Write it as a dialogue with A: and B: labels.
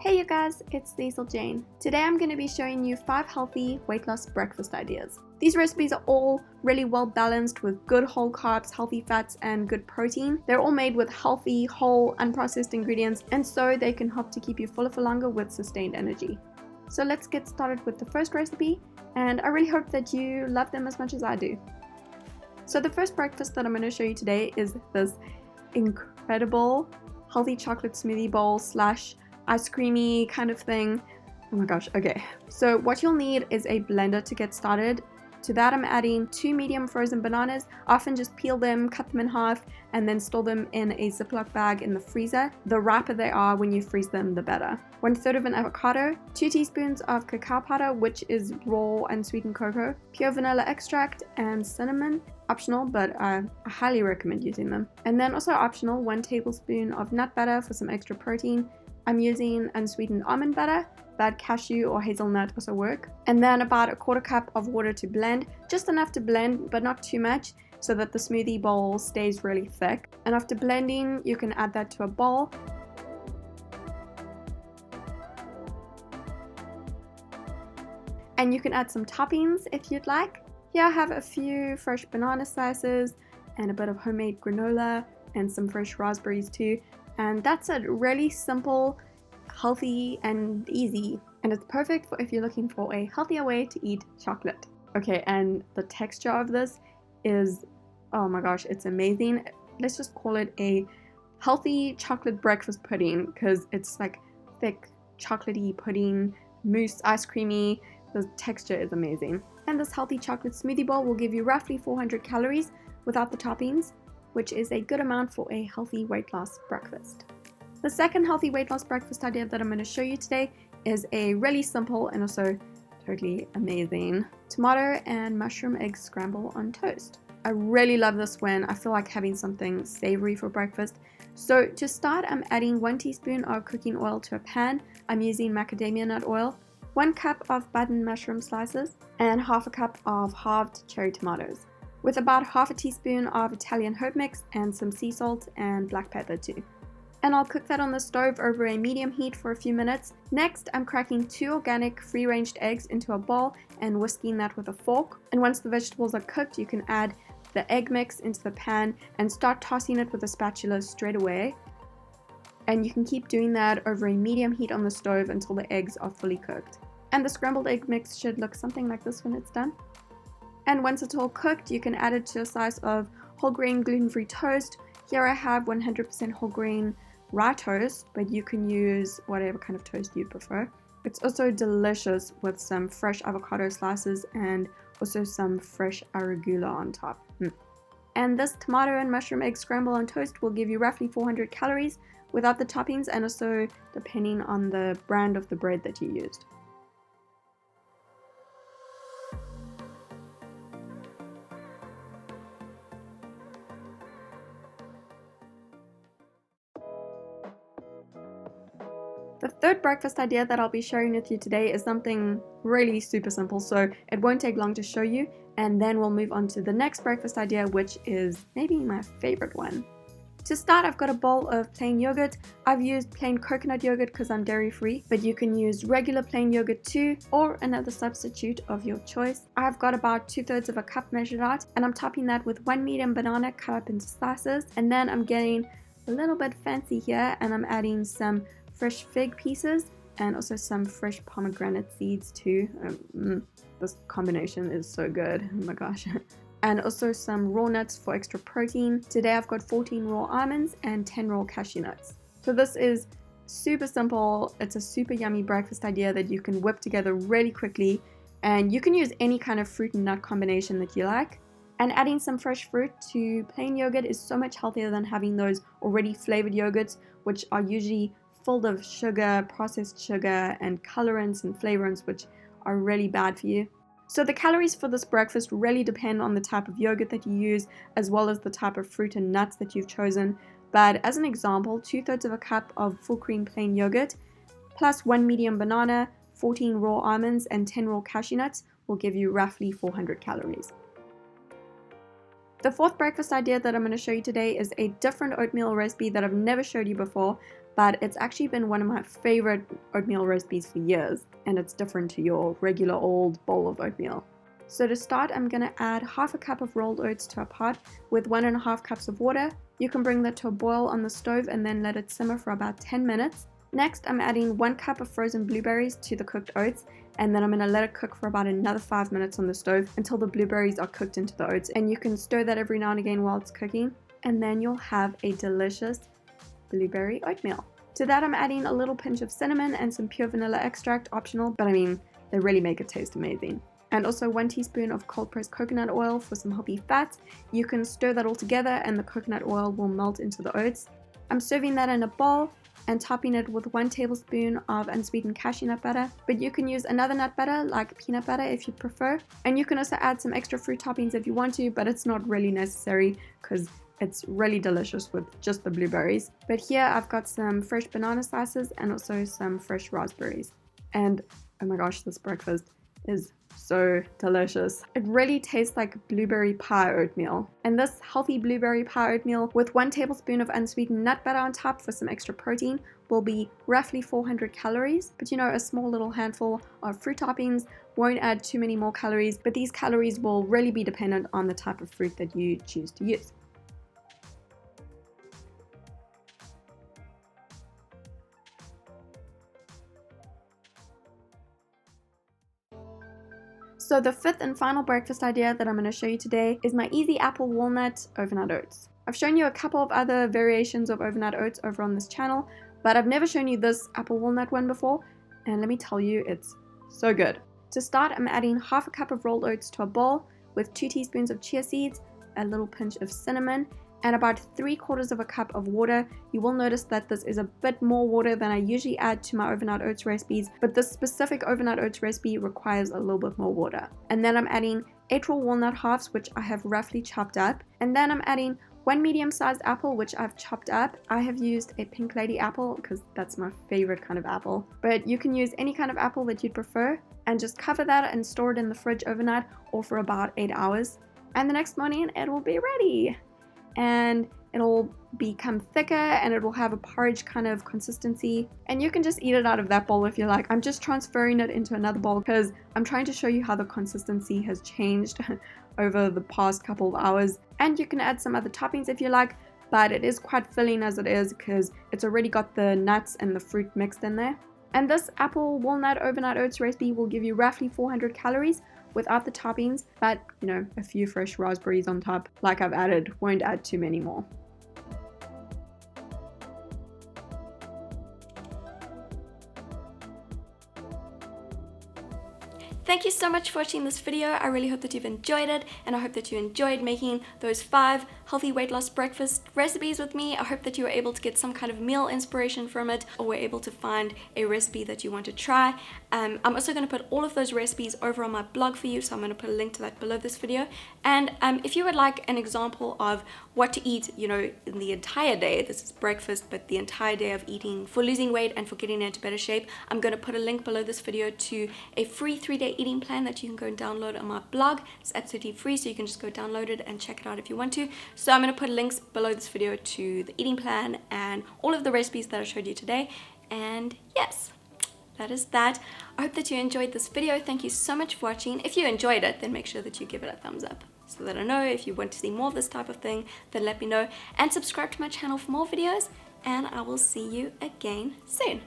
A: Hey you guys, it's Liezl Jayne. Today I'm going to be showing you 5 healthy weight loss breakfast ideas. These recipes are all really well balanced with good whole carbs, healthy fats, and good protein. They're all made with healthy, whole, unprocessed ingredients, and so they can help to keep you fuller for longer with sustained energy. So let's get started with the first recipe, and I really hope that you love them as much as I do. So the first breakfast that I'm going to show you today is this incredible healthy chocolate smoothie bowl slash ice creamy kind of thing. Oh my gosh, okay. So what you'll need is a blender to get started. To that I'm adding 2 medium frozen bananas. I often just peel them, cut them in half, and then store them in a Ziploc bag in the freezer. The riper they are when you freeze them, the better. 1/3 of an avocado, 2 teaspoons of cacao powder, which is raw unsweetened cocoa, pure vanilla extract, and cinnamon. Optional, but I highly recommend using them. And then also optional, 1 tablespoon of nut butter for some extra protein. I'm using unsweetened almond butter, but cashew or hazelnut also work. And then about 1/4 cup of water to blend, just enough to blend, but not too much, so that the smoothie bowl stays really thick. And after blending, you can add that to a bowl. And you can add some toppings if you'd like. Here I have a few fresh banana slices and a bit of homemade granola and some fresh raspberries too. And that's it. Really simple, healthy, and easy. And it's perfect for if you're looking for a healthier way to eat chocolate. Okay, and the texture of this is, oh my gosh, it's amazing. Let's just call it a healthy chocolate breakfast pudding because it's like thick, chocolatey pudding, mousse, ice creamy. The texture is amazing. And this healthy chocolate smoothie bowl will give you roughly 400 calories without the toppings, which is a good amount for a healthy weight loss breakfast. The second healthy weight loss breakfast idea that I'm going to show you today is a really simple and also totally amazing tomato and mushroom egg scramble on toast. I really love this when I feel like having something savory for breakfast. So to start, I'm adding 1 teaspoon of cooking oil to a pan. I'm using macadamia nut oil, 1 cup of button mushroom slices, and 1/2 cup of halved cherry tomatoes, with about 1/2 teaspoon of Italian herb mix and some sea salt and black pepper too. And I'll cook that on the stove over a medium heat for a few minutes. Next, I'm cracking 2 organic free-ranged eggs into a bowl and whisking that with a fork. And once the vegetables are cooked, you can add the egg mix into the pan and start tossing it with a spatula straight away. And you can keep doing that over a medium heat on the stove until the eggs are fully cooked. And the scrambled egg mix should look something like this when it's done. And once it's all cooked, you can add it to a slice of whole grain gluten-free toast. Here I have 100% whole grain rye toast, but you can use whatever kind of toast you prefer. It's also delicious with some fresh avocado slices and also some fresh arugula on top. And this tomato and mushroom egg scramble on toast will give you roughly 400 calories without the toppings, and also depending on the brand of the bread that you used. The third breakfast idea that I'll be sharing with you today is something really super simple, so it won't take long to show you, and then we'll move on to the next breakfast idea, which is maybe my favorite one. To start, I've got a bowl of plain yogurt. I've used plain coconut yogurt because I'm dairy free, but you can use regular plain yogurt too, or another substitute of your choice. I've got about 2/3 of a cup measured out, and I'm topping that with 1 medium banana cut up into slices, and then I'm getting a little bit fancy here, and I'm adding some fresh fig pieces and also some fresh pomegranate seeds too. This combination is so good, oh my gosh. And also some raw nuts for extra protein. Today I've got 14 raw almonds and 10 raw cashew nuts. So this is super simple. It's a super yummy breakfast idea that you can whip together really quickly, and you can use any kind of fruit and nut combination that you like. And adding some fresh fruit to plain yogurt is so much healthier than having those already flavored yogurts, which are usually full of sugar, processed sugar, and colorants and flavorants, which are really bad for you. So the calories for this breakfast really depend on the type of yogurt that you use, as well as the type of fruit and nuts that you've chosen. But as an example, 2/3 of a cup of full cream plain yogurt, plus 1 medium banana, 14 raw almonds, and 10 raw cashew nuts will give you roughly 400 calories. The fourth breakfast idea that I'm going to show you today is a different oatmeal recipe that I've never showed you before. but it's actually been one of my favorite oatmeal recipes for years, and it's different to your regular old bowl of oatmeal. So to start, I'm going to add half a cup of rolled oats to a pot with 1.5 cups of water. You can bring that to a boil on the stove and then let it simmer for about 10 minutes. Next, I'm adding 1 cup of frozen blueberries to the cooked oats, and then I'm going to let it cook for about another 5 minutes on the stove until the blueberries are cooked into the oats. And you can stir that every now and again while it's cooking, and then you'll have a delicious blueberry oatmeal. To that, I'm adding a little pinch of cinnamon and some pure vanilla extract, optional, but I mean, they really make it taste amazing. And also 1 teaspoon of cold pressed coconut oil for some healthy fats. You can stir that all together and the coconut oil will melt into the oats. I'm serving that in a bowl and topping it with 1 tablespoon of unsweetened cashew nut butter, but you can use another nut butter like peanut butter if you prefer. And you can also add some extra fruit toppings if you want to, but it's not really necessary because it's really delicious with just the blueberries. But here I've got some fresh banana slices and also some fresh raspberries. And oh my gosh, this breakfast is so delicious. It really tastes like blueberry pie oatmeal. And this healthy blueberry pie oatmeal with 1 tablespoon of unsweetened nut butter on top for some extra protein will be roughly 400 calories. But you know, a small little handful of fruit toppings won't add too many more calories, but these calories will really be dependent on the type of fruit that you choose to use. So the 5th and final breakfast idea that I'm going to show you today is my easy apple walnut overnight oats. I've shown you a couple of other variations of overnight oats over on this channel, but I've never shown you this apple walnut one before, and let me tell you, it's so good. To start, I'm adding half a cup of rolled oats to a bowl with 2 teaspoons of chia seeds, a little pinch of cinnamon, and about 3/4 of a cup of water. You will notice that this is a bit more water than I usually add to my overnight oats recipes, but this specific overnight oats recipe requires a little bit more water. And then I'm adding 8 raw walnut halves, which I have roughly chopped up. And then I'm adding 1 medium-sized apple, which I've chopped up. I have used a pink lady apple because that's my favorite kind of apple, but you can use any kind of apple that you'd prefer, and just cover that and store it in the fridge overnight or for about 8 hours. And the next morning it will be ready. And it'll become thicker and it will have a porridge kind of consistency, and you can just eat it out of that bowl if you like. I'm just transferring it into another bowl because I'm trying to show you how the consistency has changed over the past couple of hours. And you can add some other toppings if you like, but it is quite filling as it is because it's already got the nuts and the fruit mixed in there. And this apple walnut overnight oats recipe will give you roughly 400 calories without the toppings, but you know, a few fresh raspberries on top like I've added won't add too many more. Thank you so much for watching this video. I really hope that you've enjoyed it, and I hope that you enjoyed making those 5 healthy weight loss breakfast recipes with me. I hope that you were able to get some kind of meal inspiration from it, or were able to find a recipe that you want to try. I'm also going to put all of those recipes over on my blog for you, so I'm going to put a link to that below this video. And if you would like an example of what to eat, you know, in the entire day, this is breakfast, but the entire day of eating for losing weight and for getting into better shape, I'm going to put a link below this video to a free 3-day eating plan that you can go and download on my blog. It's absolutely free, so you can just go download it and check it out if you want to. So I'm going to put links below this video to the eating plan and all of the recipes that I showed you today. And yes, that is that. I hope that you enjoyed this video. Thank you so much for watching. If you enjoyed it, then make sure that you give it a thumbs up so that I know. If you want to see more of this type of thing, then let me know, and subscribe to my channel for more videos, and I will see you again soon.